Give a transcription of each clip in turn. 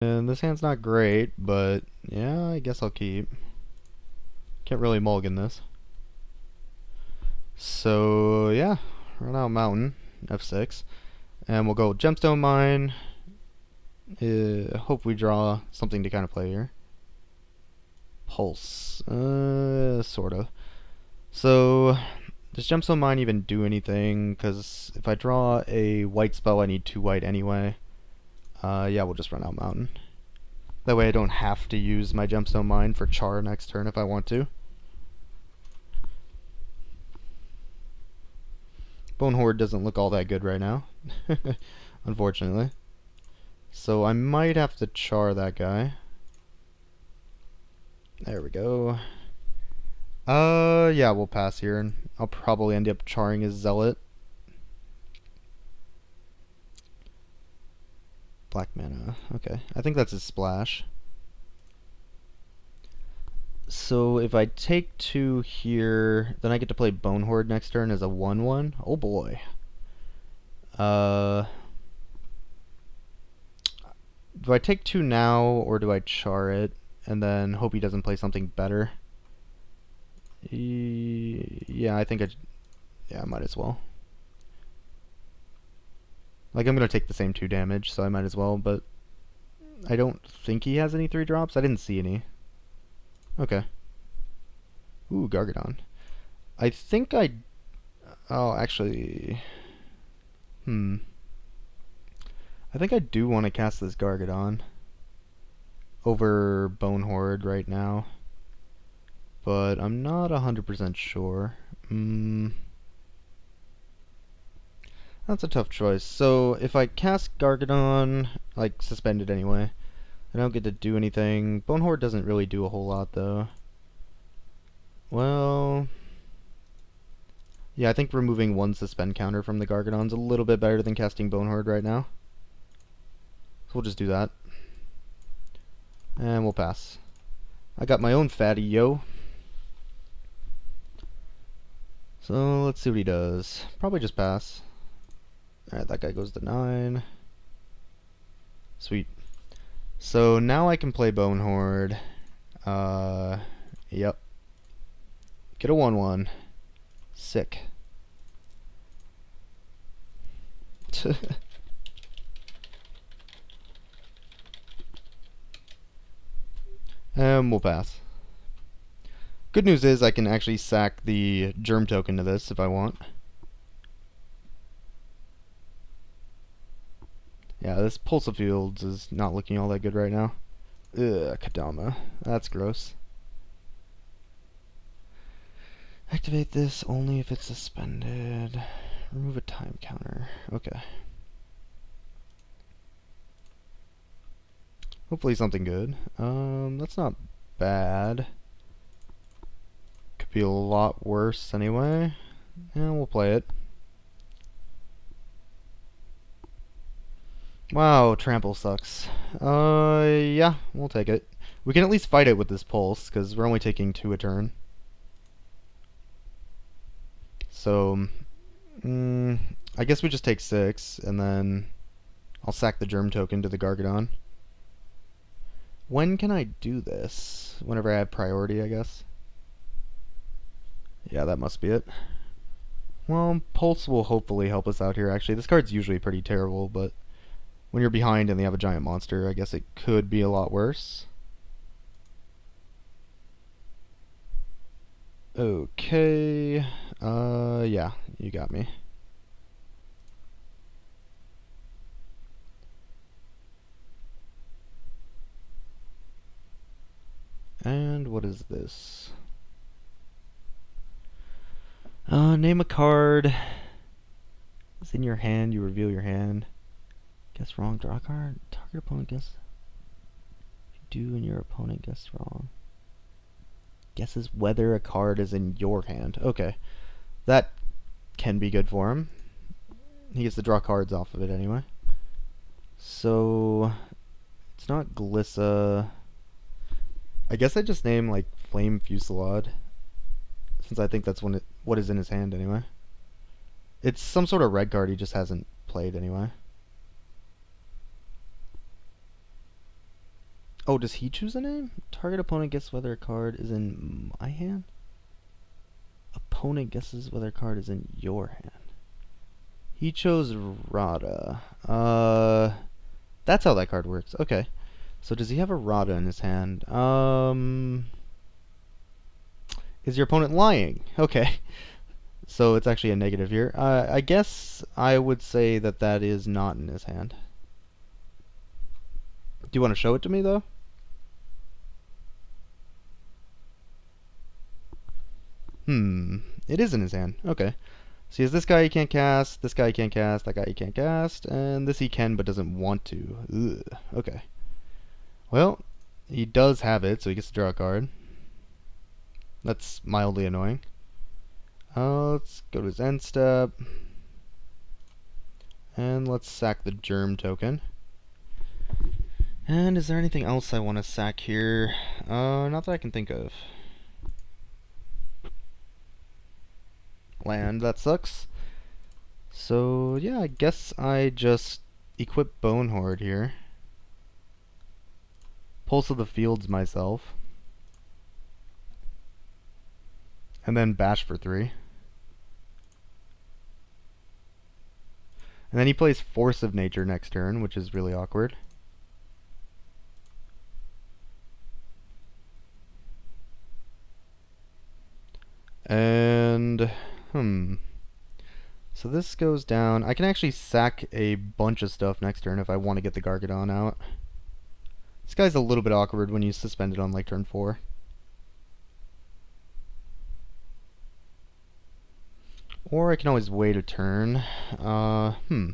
And this hand's not great, but yeah, I guess I'll keep. Can't really mulligan this. So yeah, run out mountain, F6. And we'll go gemstone mine. Hope we draw something to kind of play here. Pulse. Sort of. So, does gemstone mine even do anything? Because if I draw a white spell, I need 2 white anyway. Yeah, we'll just run out mountain. That way I don't have to use my gemstone mine for char next turn if I want to. Bone Horde doesn't look all that good right now, unfortunately. So I might have to char that guy. There we go. Yeah, we'll pass here, and I'll probably end up charring his Zealot. Black mana. Okay, I think that's his splash. So if I take 2 here, then I get to play Bone Horde next turn as a 1/1. Oh boy. Do I take 2 now, or do I char it and then hope he doesn't play something better? Yeah, I think I might as well. Like, I'm gonna take the same 2 damage, so I might as well, but I don't think he has any 3 drops. I didn't see any. Okay. Ooh, Gargadon. I think oh, actually... I think I do want to cast this Gargadon over Bone Horde right now, but I'm not 100% sure. That's a tough choice. So if I cast Gargadon, like suspended anyway, I don't get to do anything. Bone Horde doesn't really do a whole lot though. Well, yeah, I think removing 1 suspend counter from the Gargadon's a little bit better than casting Bone Horde right now. So we'll just do that. And we'll pass. I got my own fatty, yo. So let's see what he does. Probably just pass. Alright, that guy goes to 9. Sweet. So now I can play Bone Horde. Yep. Get a 1/1. Sick. And we'll pass. Good news is I can actually sack the germ token to this if I want. Yeah, this Pulse of Fields is not looking all that good right now. Ugh, Kadama. That's gross. Activate this only if it's suspended. Remove a time counter. Okay. Hopefully something good. That's not bad. Could be a lot worse anyway. Yeah, we'll play it. Wow, trample sucks. Yeah, we'll take it. We can at least fight it with this pulse, because we're only taking 2 a turn. So, I guess we just take 6, and then I'll sack the germ token to the Gargadon. When can I do this? Whenever I have priority, I guess. Yeah, that must be it. Well, Pulse will hopefully help us out here, actually. This card's usually pretty terrible, but when you're behind and they have a giant monster, I guess it could be a lot worse. Okay. Yeah, you got me. And what is this? Name a card. It's in your hand, you reveal your hand. Guess wrong, draw a card. Target opponent guess. You do and your opponent guess wrong. Guesses whether a card is in your hand. Okay. That can be good for him. He gets to draw cards off of it anyway. So, it's not Glissa. I guess I just name like Flame Fusillade, since I think that's what is in his hand anyway. It's some sort of red card he just hasn't played anyway. Oh, does he choose a name? Target opponent guesses whether a card is in my hand. Opponent guesses whether a card is in your hand. He chose Rada. That's how that card works. Okay. So does he have a Rada in his hand? Is your opponent lying? Okay. So it's actually a negative here. I guess I would say that that is not in his hand. Do you want to show it to me, though? It is in his hand. Okay. So he has this guy he can't cast, this guy he can't cast, that guy he can't cast, and this he can but doesn't want to. Ugh. Okay. Well, he does have it, so he gets to draw a card. That's mildly annoying. Let's go to his end step. And let's sack the germ token. And is there anything else I want to sack here? Not that I can think of. Land, that sucks. So, yeah, I guess I just equip Bone Horde here. Pulse of the Fields myself. And then bash for 3. And then he plays Force of Nature next turn, which is really awkward. And, so this goes down. I can actually sack a bunch of stuff next turn if I want to get the Gargadon out. This guy's a little bit awkward when you suspend it on like turn 4. Or I can always wait a turn. This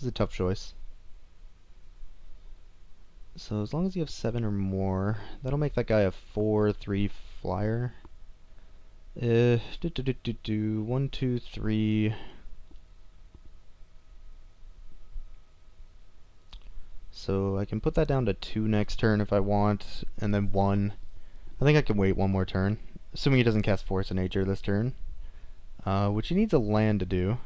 is a tough choice. So as long as you have 7 or more, that'll make that guy a 4/3 flyer. 1, 2, 3. So I can put that down to 2 next turn if I want, and then 1. I think I can wait one more turn, assuming he doesn't cast Force of Nature this turn, which he needs a land to do.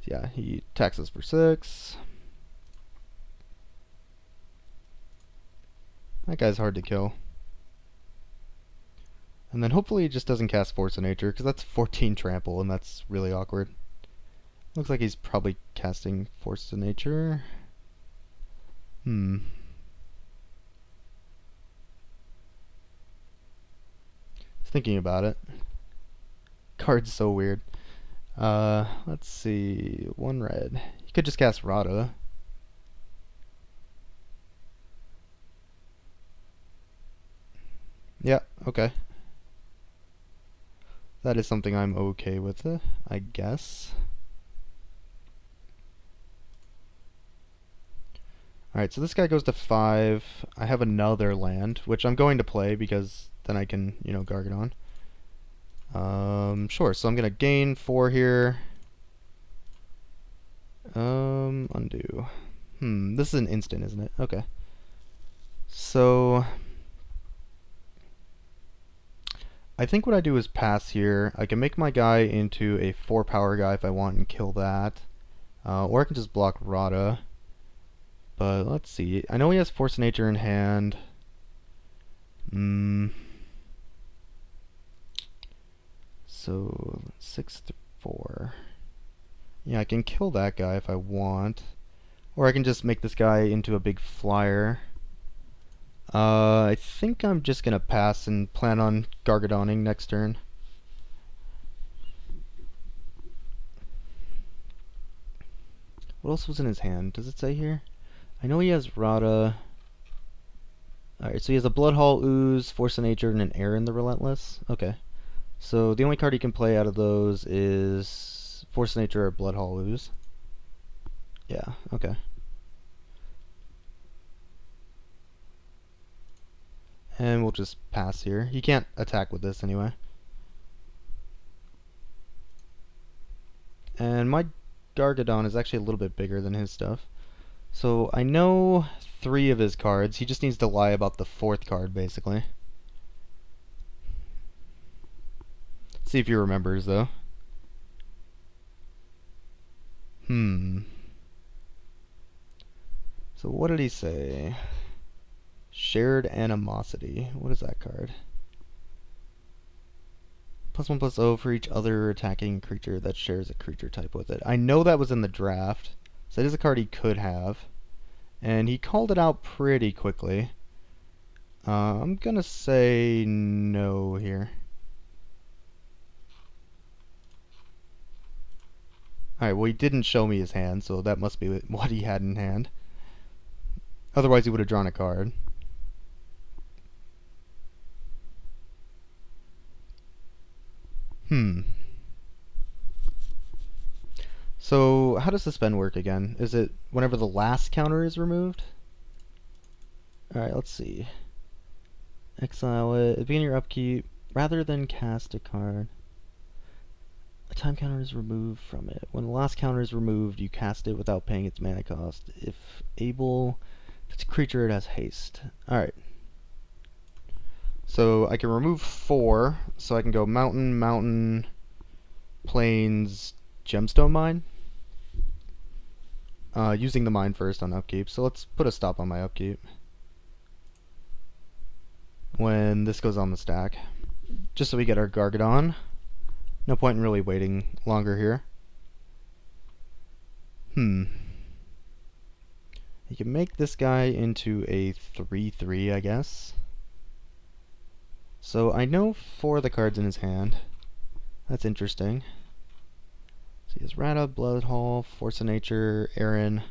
Yeah, he taxes for 6. That guy's hard to kill. And then hopefully he just doesn't cast Force of Nature, because that's 14 trample, and that's really awkward. Looks like he's probably casting Force of Nature. Just thinking about it. Card's so weird. Let's see. 1 red. He could just cast Rada. Yeah, okay. That is something I'm okay with, I guess. Alright, so this guy goes to 5. I have another land, which I'm going to play because then I can, you know, Gargadon. Sure, so I'm going to gain 4 here. Undo. This is an instant, isn't it? Okay. So I think what I do is pass here. I can make my guy into a 4 power guy if I want and kill that. Or I can just block Rada. But let's see. I know he has Force of Nature in hand. So 6 through 4. Yeah, I can kill that guy if I want. Or I can just make this guy into a big flyer. I think I'm just gonna pass and plan on Gargadoning next turn. What else was in his hand? Does it say here? I know he has Rada. Alright, so he has a Bloodhaul Ooze, Force of Nature, and an Aaron the Relentless. Okay. So the only card he can play out of those is Force of Nature or Bloodhaul Ooze. Yeah, okay. And we'll just pass here. He can't attack with this anyway. And my Gargadon is actually a little bit bigger than his stuff. So I know 3 of his cards. He just needs to lie about the 4th card, basically. Let's see if he remembers, though. So what did he say? Shared animosity. What is that card? +1/+0 for each other attacking creature that shares a creature type with it. I know that was in the draft, so that is a card he could have. And he called it out pretty quickly. I'm gonna say no here. Alright, well he didn't show me his hand, so that must be what he had in hand. Otherwise he would have drawn a card. So, how does the spend work again? Is it whenever the last counter is removed? Alright, let's see. Exile it. At the beginning of your upkeep, rather than cast a card, a time counter is removed from it. When the last counter is removed, you cast it without paying its mana cost. If able, if it's a creature, it has haste. Alright. So, I can remove 4, so I can go mountain, mountain, plains, gemstone mine. Using the mine first on upkeep. So let's put a stop on my upkeep when this goes on the stack, just so we get our Gargadon. No point in really waiting longer here. You can make this guy into a 3/3, I guess. So I know 4 of the cards in his hand. That's interesting. So he has Rata, Bloodhall, Force of Nature, Aaron.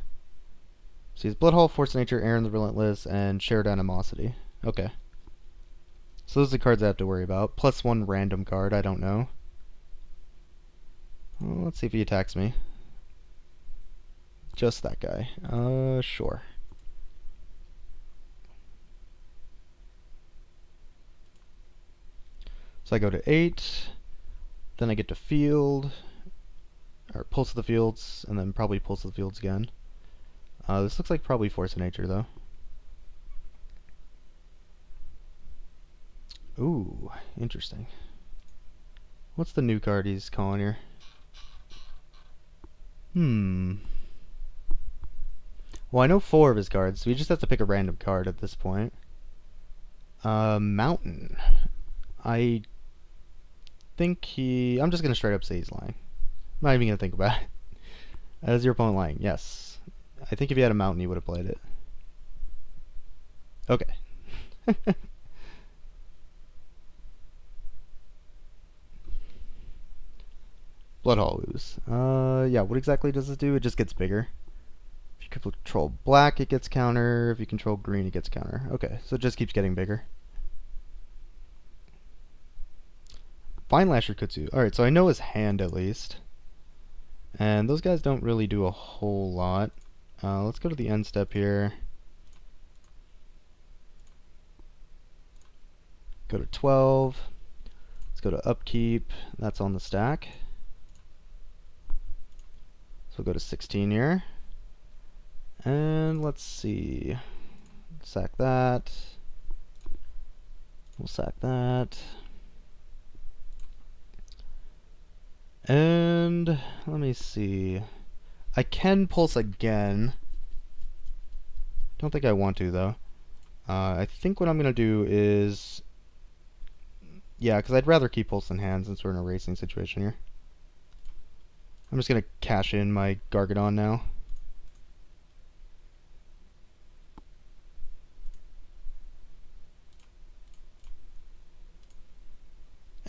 So he has Bloodhall, Force of Nature, Aaron the Relentless, and Shared Animosity. Okay. So those are the cards I have to worry about. +1 random card, I don't know. Well, let's see if he attacks me. Just that guy. Sure. So I go to 8, then I get to field, or Pulse of the Fields, and then probably Pulse of the Fields again. This looks like probably Force of Nature, though. Ooh, interesting. What's the new card he's calling here? Well, I know 4 of his cards, so he just has to pick a random card at this point. Mountain. I think he... I'm just going to straight up say he's lying. I'm not even going to think about it. Is your opponent lying? Yes. I think if he had a mountain, he would have played it. Okay. Bloodhall Ooze. Yeah, what exactly does this do? It just gets bigger. If you control black, it gets counter. If you control green, it gets counter. Okay, so it just keeps getting bigger. Fine Lasher Kutsu. Alright, so I know his hand at least. And those guys don't really do a whole lot. Let's go to the end step here. Go to 12. Let's go to upkeep. That's on the stack. So we'll go to 16 here. And let's see. Sack that. We'll sack that. And let me see. I can pulse again. Don't think I want to, though. I think what I'm going to do is... Yeah, because I'd rather keep pulse in hand since we're in a racing situation here. I'm just going to cash in my Gargadon now.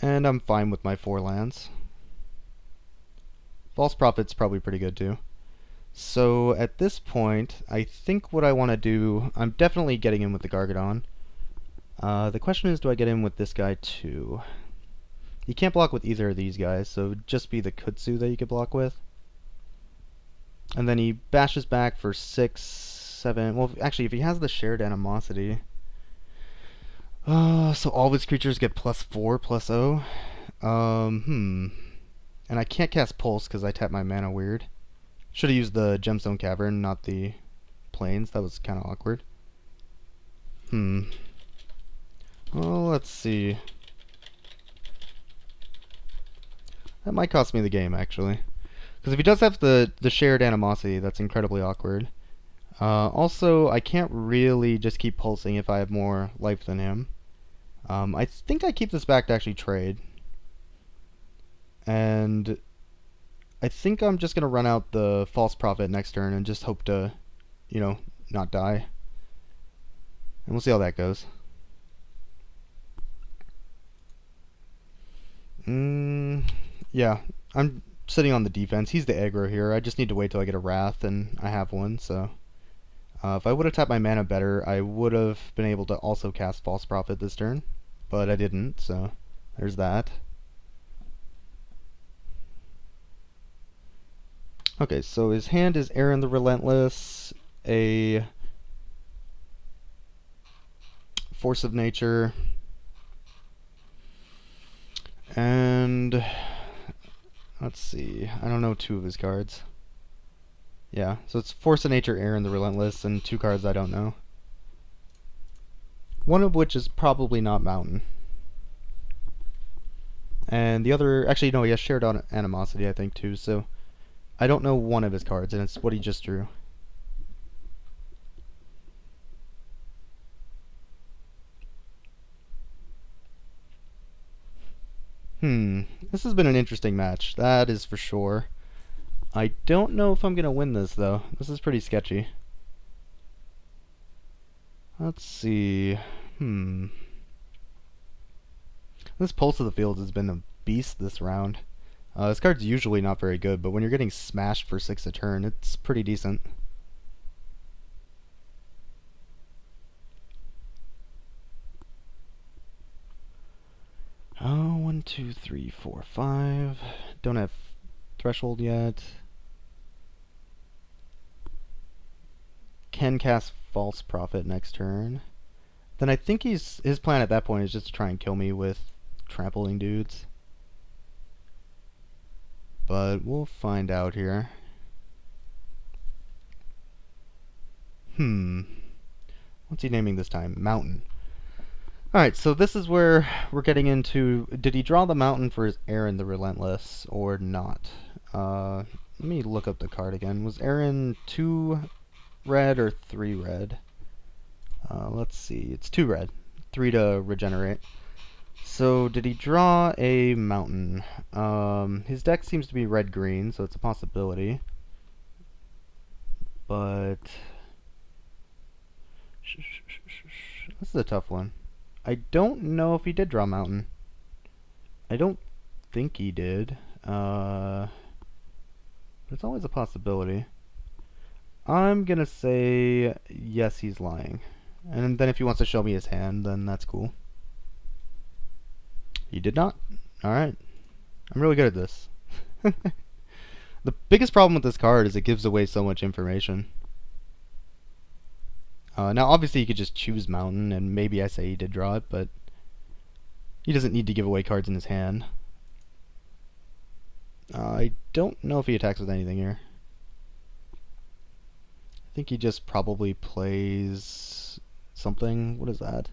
And I'm fine with my 4 lands. False Prophet's probably pretty good too. So at this point, I think what I want to do, I'm definitely getting in with the Gargadon. The question is, do I get in with this guy too? You can't block with either of these guys, so it would just be the Kutsu that you could block with. And then he bashes back for 6, 7... Well, actually, if he has the Shared Animosity... so all of his creatures get +4, +0. And I can't cast Pulse because I tap my mana weird. Should have used the Gemstone Cavern, not the Plains. That was kind of awkward. Well, let's see. That might cost me the game, actually. Because if he does have the Shared Animosity, that's incredibly awkward. Also, I can't really just keep pulsing if I have more life than him. I think I keep this back to actually trade. And I think I'm just going to run out the false prophet next turn and just hope to, you know, not die. And we'll see how that goes. Yeah, I'm sitting on the defense. He's the aggro here. I just need to wait till I get a Wrath, and I have one, so... if I would have tapped my mana better, I would have been able to also cast False Prophet this turn. But I didn't, so there's that. Okay, so his hand is Aaron the Relentless, a Force of Nature, and let's see, I don't know two of his cards. Yeah, so it's Force of Nature, Aaron the Relentless, and two cards I don't know. One of which is probably not Mountain. And the other, actually no, he has Shared Animosity I think too, so I don't know one of his cards, and it's what he just drew. This has been an interesting match, that is for sure. I don't know if I'm gonna win this though. This is pretty sketchy. Let's see. This Pulse of the Fields has been a beast this round. This card's usually not very good, but when you're getting smashed for 6 a turn, it's pretty decent. Oh, 1, 2, 3, 4, 5. Don't have Threshold yet. Can cast False Prophet next turn. Then I think his plan at that point is just to try and kill me with trampling dudes. But we'll find out here. What's he naming this time? Mountain. Alright, so this is where we're getting into, did he draw the Mountain for his Aaron the Relentless or not? Let me look up the card again. Was Aaron 2 red or 3 red? Let's see, it's 2 red. 3 to regenerate. So, did he draw a Mountain? His deck seems to be red-green, so it's a possibility. But... this is a tough one. I don't know if he did draw Mountain. I don't think he did. But it's always a possibility. I'm gonna say yes, he's lying. And then if he wants to show me his hand, then that's cool. He did not. Alright. I'm really good at this. The biggest problem with this card is it gives away so much information. Now obviously you could just choose Mountain, and maybe I say he did draw it, but he doesn't need to give away cards in his hand. I don't know if he attacks with anything here. I think he just probably plays something. What is that?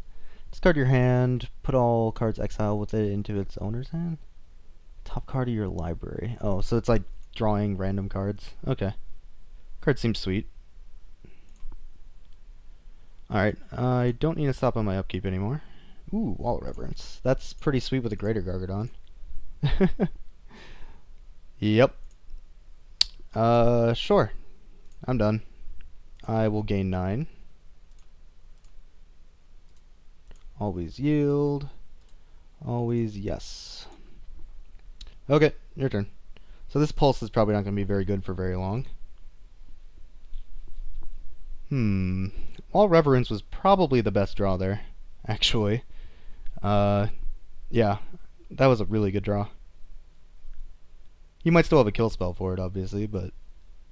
Discard your hand, put all cards exiled with it into its owner's hand. Top card of your library. Oh, so it's like drawing random cards. Okay. Card seems sweet. Alright, I don't need to stop on my upkeep anymore. Ooh, Wall of Reverence. That's pretty sweet with a Greater Gargadon. Yep. Sure. I'm done. I will gain 9. Always yield. Always yes. Okay, your turn. So this pulse is probably not going to be very good for very long. Wall Reverence was probably the best draw there, actually. Yeah, that was a really good draw. He might still have a kill spell for it, obviously, but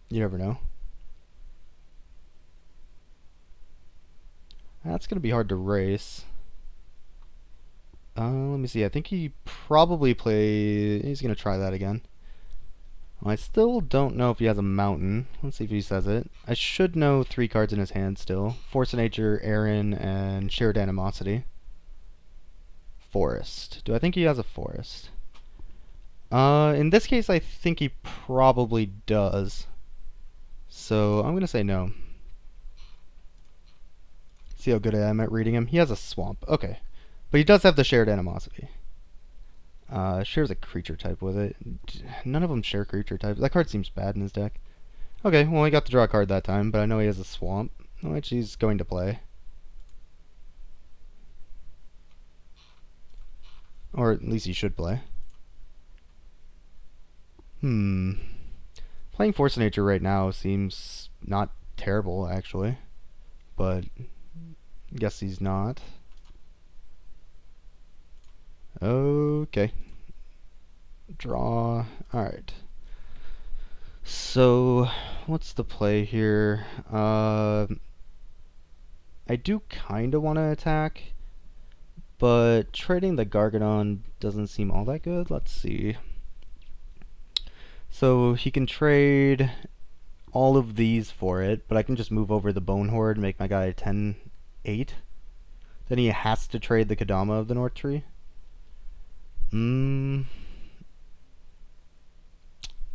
you never know. That's going to be hard to race. Let me see. I think he probably he's going to try that again. I still don't know if he has a Mountain. Let's see if he says it. I should know 3 cards in his hand still. Force of Nature, Aaron, and Shared Animosity. Forest. Do I think he has a Forest? In this case, I think he probably does. So I'm going to say no. See how good I am at reading him? He has a swamp. Okay. But he does have the shared animosity. Shares a creature type with it. None of them share creature types. That card seems bad in his deck. Okay, well, he got to draw a card that time, but I know he has a swamp, which he's going to play. Or at least he should play. Playing Force of Nature right now seems not terrible, actually. But I guess he's not. Okay. Draw. Alright. So, what's the play here? I do kind of want to attack, but trading the Gargadon doesn't seem all that good. Let's see. So, he can trade all of these for it, but I can just move over the Bone Horde and make my guy 10-8. Then he has to trade the Kodama of the North Tree.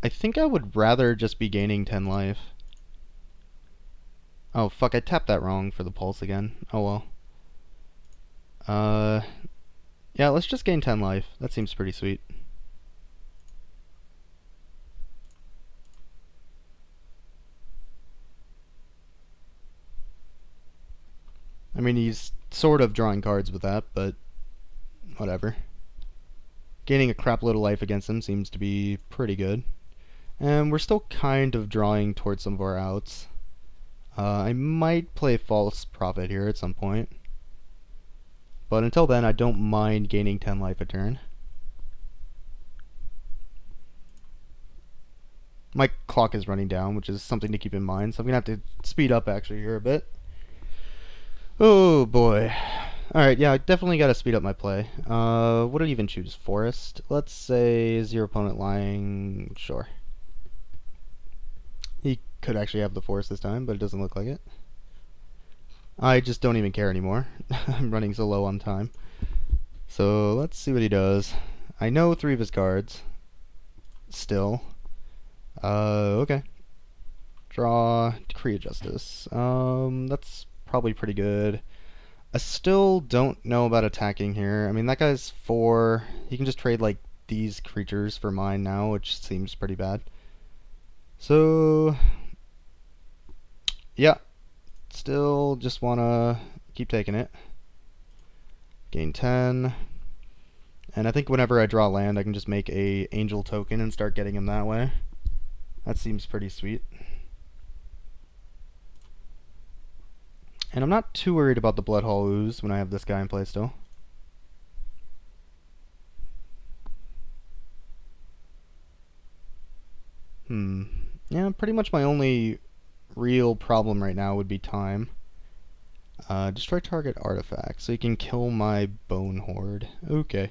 I think I would rather just be gaining 10 life. Oh, fuck, I tapped that wrong for the pulse again. Oh well. Yeah, let's just gain 10 life. That seems pretty sweet. I mean, he's sort of drawing cards with that, but whatever. Gaining a crap load of life against him seems to be pretty good. And we're still kind of drawing towards some of our outs. I might play False Prophet here at some point. But until then, I don't mind gaining 10 life a turn. My clock is running down, which is something to keep in mind, so I'm going to have to speed up actually here a bit. Oh boy. Alright, yeah, I definitely got to speed up my play. What did I even choose? Forest? Let's say, is your opponent lying? Sure. He could actually have the forest this time, but it doesn't look like it. I just don't even care anymore. I'm running so low on time. So let's see what he does. I know 3 of his cards. Still. Okay. Draw, Decree of Justice. That's probably pretty good. I still don't know about attacking here. I mean, that guy's 4. He can just trade, like, these creatures for mine now, which seems pretty bad. So, yeah. Still just want to keep taking it. Gain 10. And I think whenever I draw land, I can just make a angel token and start getting him that way. That seems pretty sweet. And I'm not too worried about the Bloodhall Ooze when I have this guy in play still. Yeah, pretty much my only real problem right now would be time. Destroy target artifact, so you can kill my Bone Horde. Okay.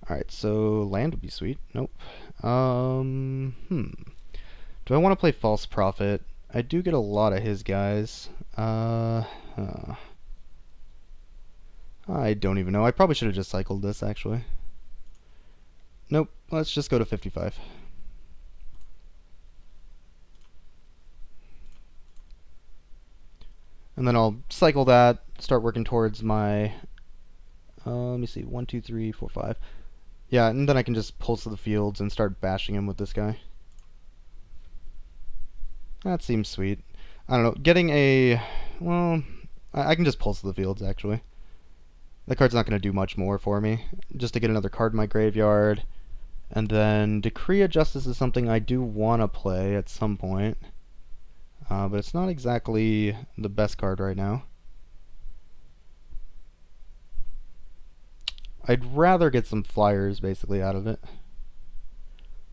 Alright, so land would be sweet. Nope. Do I want to play False Prophet? I do get a lot of his guys. I don't even know. I probably should have just cycled this, actually. Nope. Let's just go to 55. And then I'll cycle that, start working towards my... let me see. 1, 2, 3, 4, 5. Yeah, and then I can just pulse to the fields and start bashing him with this guy. That seems sweet. I don't know. Getting a... Well, I can just pulse to the fields, actually. That card's not going to do much more for me. Just to get another card in my graveyard. And then Decree of Justice is something I do want to play at some point. But it's not exactly the best card right now. I'd rather get some flyers, basically, out of it.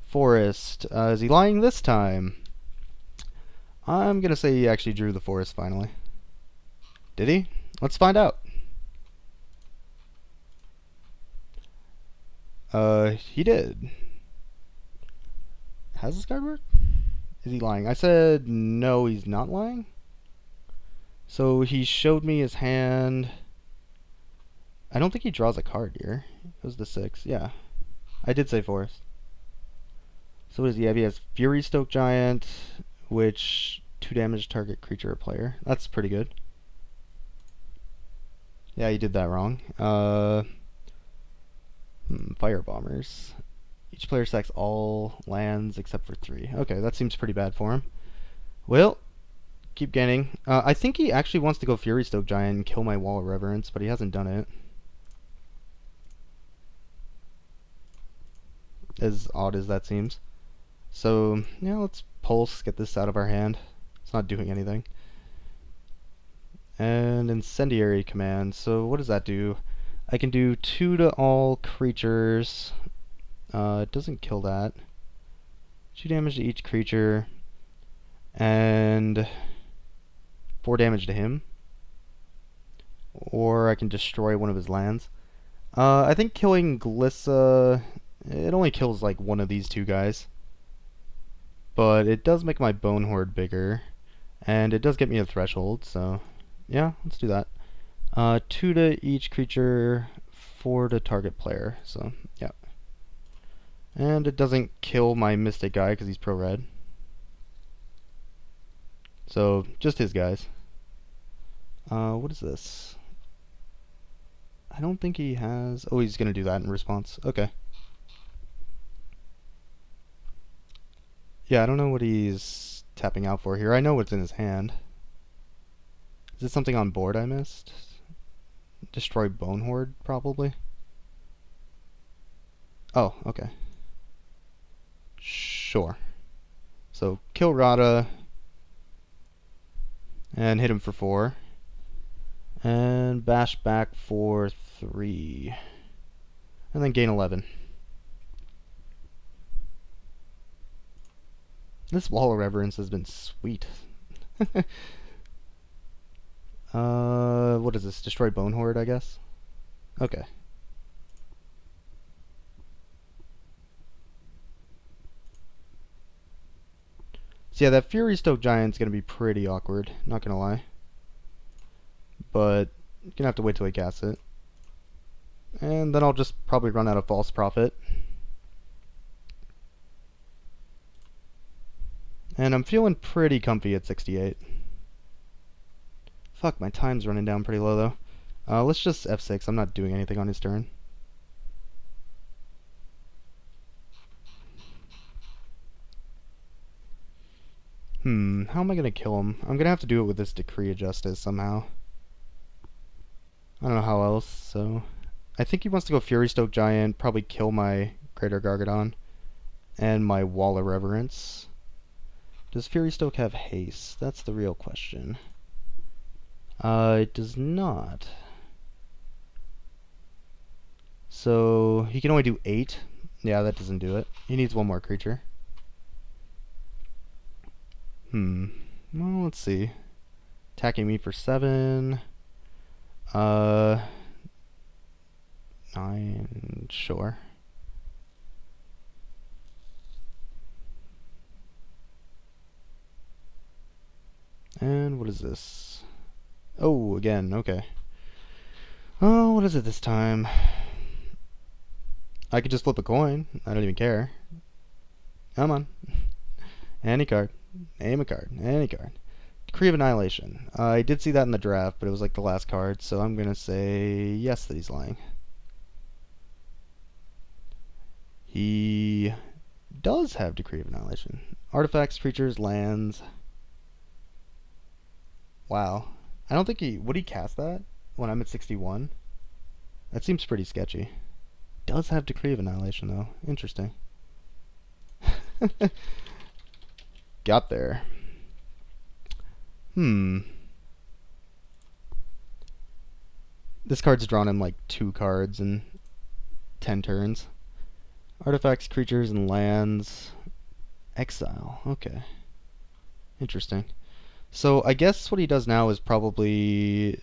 Forest. Is he lying this time? I'm going to say he actually drew the forest, finally. Did he? Let's find out. He did. Has this card worked? Is he lying? I said no, he's not lying. So he showed me his hand. I don't think he draws a card here. It was the 6. Yeah. I did say forest. So what does he have? He has Fury Stoke Giant, which 2 damage target creature or player. That's pretty good. Yeah, you did that wrong. Fire bombers. Each player sacks all lands except for 3. Okay, that seems pretty bad for him. Well, keep gaining. I think he actually wants to go Fury Stoke Giant and kill my Wall of Reverence, but he hasn't done it. As odd as that seems. So, yeah, let's pulse, get this out of our hand. It's not doing anything. And Incendiary Command. So what does that do? I can do 2 to all creatures. It doesn't kill that. 2 damage to each creature. And 4 damage to him. Or I can destroy one of his lands. I think killing Glissa... It only kills like one of these 2 guys. But it does make my Bone Horde bigger. And it does get me a threshold, so... Yeah, let's do that. 2 to each creature, 4 to target player, so yeah. And it doesn't kill my Mystic guy because he's pro-red. So, just his guys. What is this? I don't think he has... Oh, he's gonna do that in response. Okay. Yeah, I don't know what he's tapping out for here. I know what's in his hand. Is this something on board I missed? Destroy Bone Horde, probably? Oh, okay. Sure. So, kill Rada. And hit him for 4. And bash back for 3. And then gain 11. This Wall of Reverence has been sweet. What is this? Destroy Bone Horde, I guess? Okay. So yeah, that Fury Stoke Giant's gonna be pretty awkward, not gonna lie. But, you're gonna have to wait till he casts it. And then I'll just probably run out of False Prophet. And I'm feeling pretty comfy at 68. Fuck, my time's running down pretty low though. Let's just F6. I'm not doing anything on his turn. How am I gonna kill him? I'm gonna have to do it with this Decree of Justice somehow. I don't know how else, so... I think he wants to go Fury Stoke Giant, probably kill my Greater Gargadon, and my Wall of Reverence. Does Fury Stoke have haste? That's the real question. It does not. So, he can only do 8. Yeah, that doesn't do it. He needs 1 more creature. Well, let's see. Attacking me for 7. 9, sure. And what is this? Oh, again, okay. Oh, what is it this time? I could just flip a coin. I don't even care. Come on. Any card. Name a card. Any card. Decree of Annihilation. I did see that in the draft, but it was like the last card, so I'm gonna say yes that he's lying. He does have Decree of Annihilation. Artifacts, creatures, lands. Wow. I don't think he... Would he cast that when I'm at 61? That seems pretty sketchy. Does have Decree of Annihilation, though. Interesting. Got there. This card's drawn in like 2 cards in 10 turns. Artifacts, creatures, and lands. Exile. Okay. Interesting. So I guess what he does now is probably...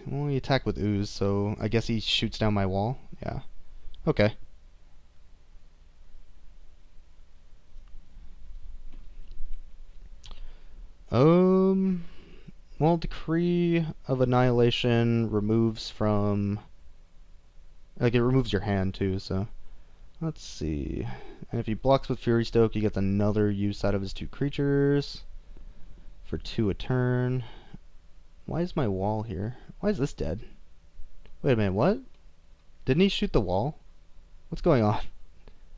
Well, he attacked with Ooze, so I guess he shoots down my wall. Yeah. Okay. Well, Decree of Annihilation removes from... Like, it removes your hand, too, so... Let's see... And if he blocks with Fury Stoke, he gets another use out of his 2 creatures for 2 a turn. Why is my wall here? Why is this dead? Wait a minute, what? Didn't he shoot the wall? What's going on?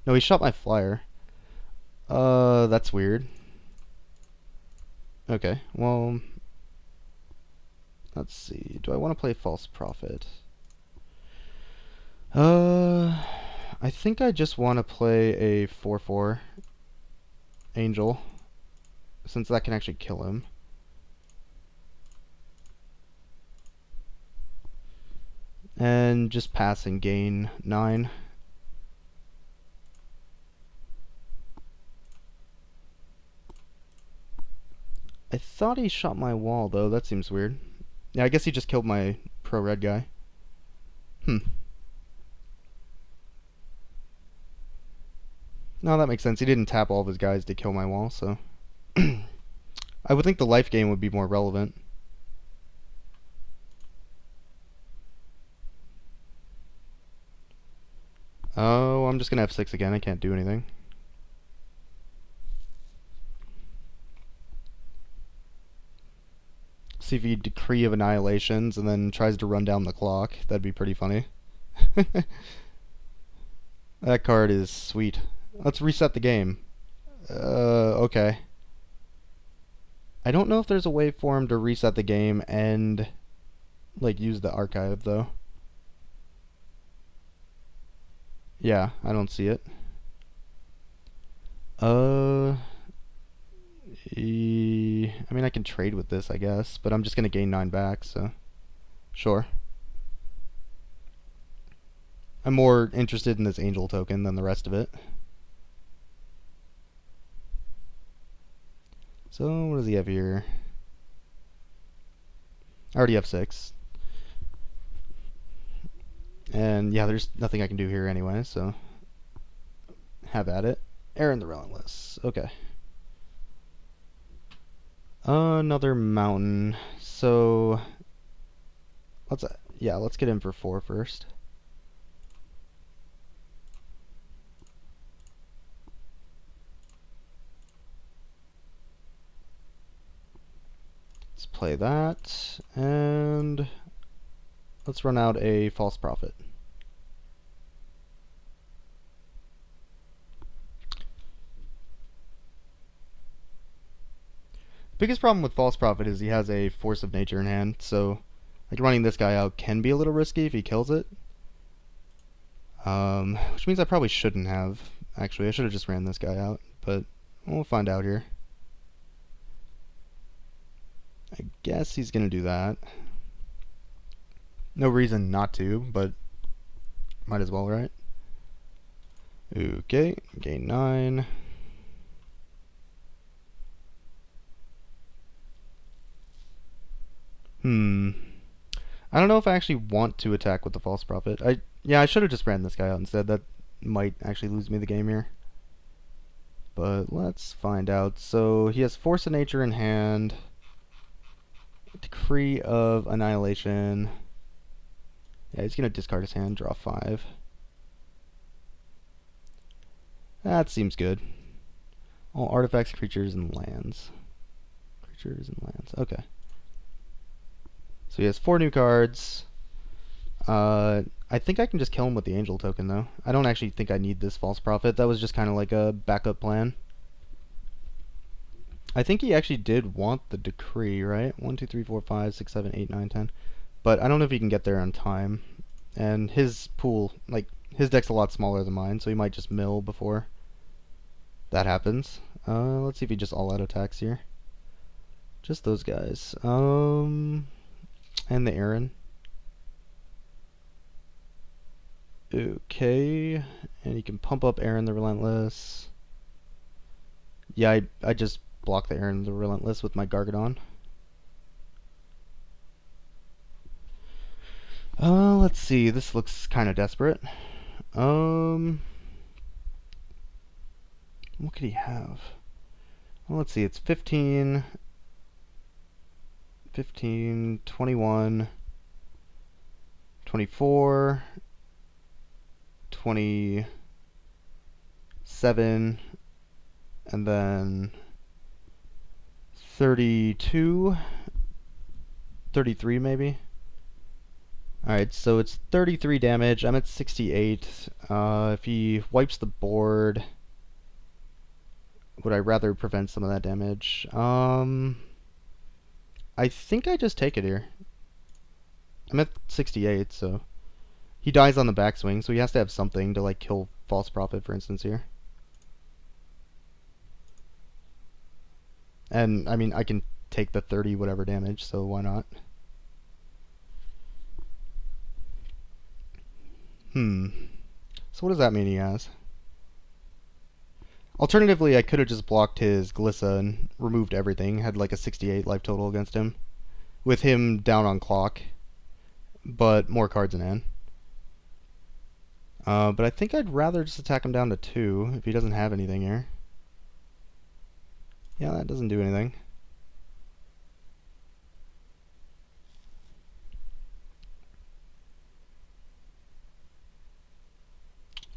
No, he shot my flyer. That's weird. Okay, well, let's see. Do I want to play False Prophet? I think I just want to play a 4/4 Angel, since that can actually kill him. And just pass and gain 9. I thought he shot my wall, though. That seems weird. Yeah, I guess he just killed my pro-red guy. No, that makes sense. He didn't tap all of his guys to kill my wall, so... I would think the life gain would be more relevant. Oh, I'm just gonna F6 again. I can't do anything. See if he Decree of Annihilations and then tries to run down the clock. That'd be pretty funny. That card is sweet. Let's reset the game. Okay. I don't know if there's a way for him to reset the game and, like, use the archive, though. Yeah, I don't see it. I mean, I can trade with this, I guess, but I'm just gonna gain 9 back, so... Sure. I'm more interested in this Angel token than the rest of it. So, what does he have here? I already have 6. And yeah, there's nothing I can do here anyway, so have at it. Aaron the Relentless. Okay. Another mountain. So let's get in for 4 first. Let's play that, and let's run out a False Prophet. Biggest problem with False Prophet is he has a Force of Nature in hand, so like running this guy out can be a little risky if he kills it. Which means I probably shouldn't have. Actually, I should have just ran this guy out, but we'll find out here. I guess he's gonna do that. No reason not to, but might as well, right? Okay, gain 9. I don't know if I actually want to attack with the False Prophet. I should have just ran this guy out instead. That might actually lose me the game here. But let's find out. So he has Force of Nature in hand. Decree of Annihilation. Yeah, he's gonna discard his hand, draw 5. That seems good. All artifacts, creatures, and lands. Creatures and lands. Okay. So he has 4 new cards. I think I can just kill him with the Angel token, though. I don't actually think I need this False Prophet. That was just kind of like a backup plan. I think he actually did want the Decree, right? 1, 2, 3, 4, 5, 6, 7, 8, 9, 10. But I don't know if he can get there on time. And his pool, like, his deck's a lot smaller than mine, so he might just mill before that happens. Let's see if he just all-out attacks here. Just those guys. And the Aaron. Okay, and he can pump up Aaron the Relentless. Yeah, I just block the Aaron the Relentless with my Gargadon. Let's see, this looks kind of desperate. What could he have? Well, let's see, it's 15, 21, 24, 27, 37, and then 32, 33 maybe. Alright, so it's 33 damage. I'm at 68. If he wipes the board, would I rather prevent some of that damage? I think I just take it here. I'm at 68, so he dies on the backswing, so he has to have something to like kill False Prophet, for instance, here. And I mean, I can take the 30 whatever damage, so why not? So what does that mean he has? Alternatively, I could have just blocked his Glissa and removed everything, had like a 68 life total against him, with him down on clock, but more cards in hand. But I think I'd rather just attack him down to 2 if he doesn't have anything here. Yeah, that doesn't do anything.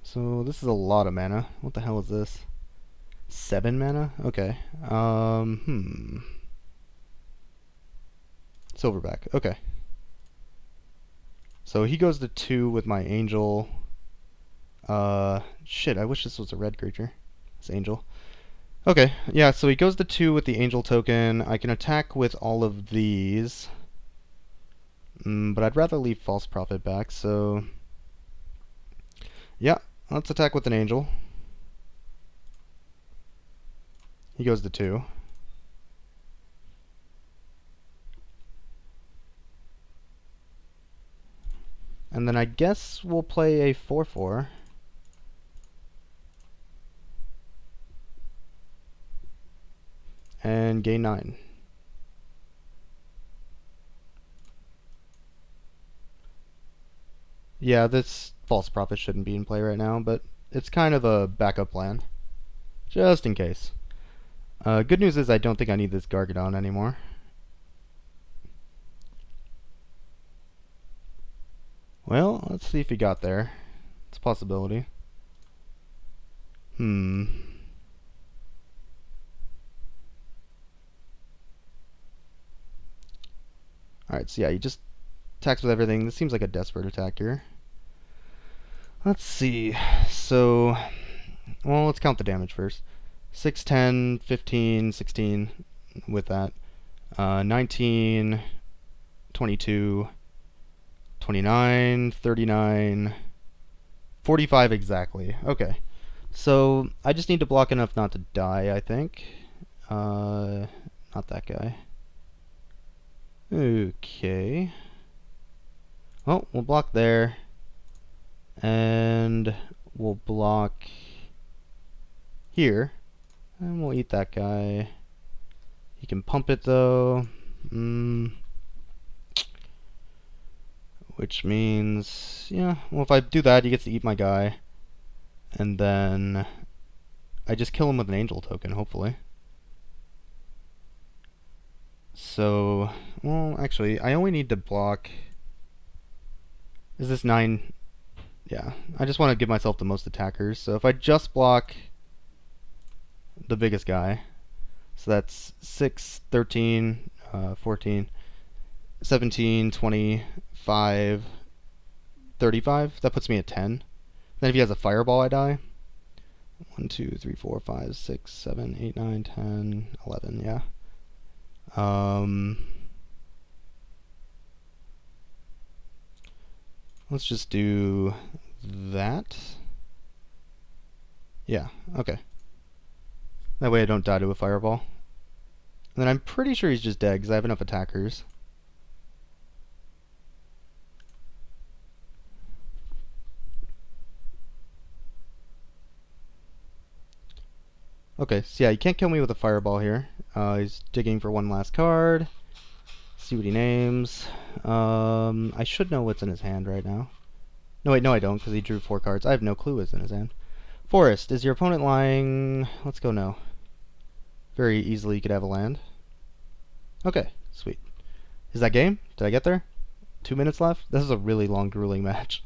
So this is a lot of mana. What the hell is this? 7 mana? Okay. Silverback. Okay. So he goes to 2 with my Angel. Shit, I wish this was a red creature. It's Angel. Okay, yeah, so he goes to 2 with the Angel token. I can attack with all of these. But I'd rather leave False Prophet back, so... yeah, let's attack with an Angel. He goes to 2. And then I guess we'll play a 4/4. And gain 9. Yeah, this False Prophet shouldn't be in play right now, but it's kind of a backup plan. Just in case. Good news is I don't think I need this Gargadon anymore. Well, let's see if he got there. It's a possibility. Alright, so yeah, he just attacks with everything. This seems like a desperate attack here. Let's see. So, well, let's count the damage first. 6, 10, 15, 16 with that. 19, 22, 29, 39, 45 exactly. Okay. So, I just need to block enough not to die, I think. Not that guy. Okay. Well, we'll block there. And we'll block here. And we'll eat that guy. He can pump it though. Which means, yeah, well, if I do that, he gets to eat my guy. And then I just kill him with an Angel token, hopefully. So, well, actually, I only need to block... Is this 9? Yeah, I just want to give myself the most attackers. So if I just block the biggest guy, so that's 6, 13, 14, 17, 25, 35. That puts me at 10. Then if he has a fireball, I die. 1, 2, 3, 4, 5, 6, 7, 8, 9, 10, 11, yeah. Let's just do that. Yeah, okay. That way I don't die to a fireball. And then I'm pretty sure he's just dead because I have enough attackers. Okay, so yeah, you can't kill me with a fireball here. He's digging for one last card. See what he names. I should know what's in his hand right now. No, wait, no I don't, because he drew 4 cards. I have no clue what's in his hand. Forest. Is your opponent lying? Let's go no. Very easily you could have a land. Okay, sweet. Is that game? Did I get there? 2 minutes left? This is a really long, grueling match.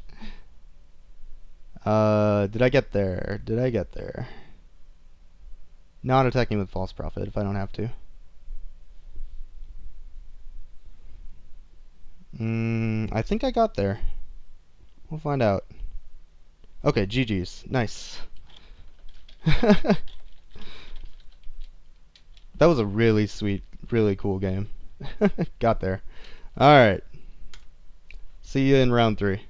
Did I get there? Did I get there? not attacking with false prophet if I don't have to. I think I got there. We'll find out. Okay, GG's. Nice. That was a really sweet, really cool game. Got there. Alright. See you in round 3.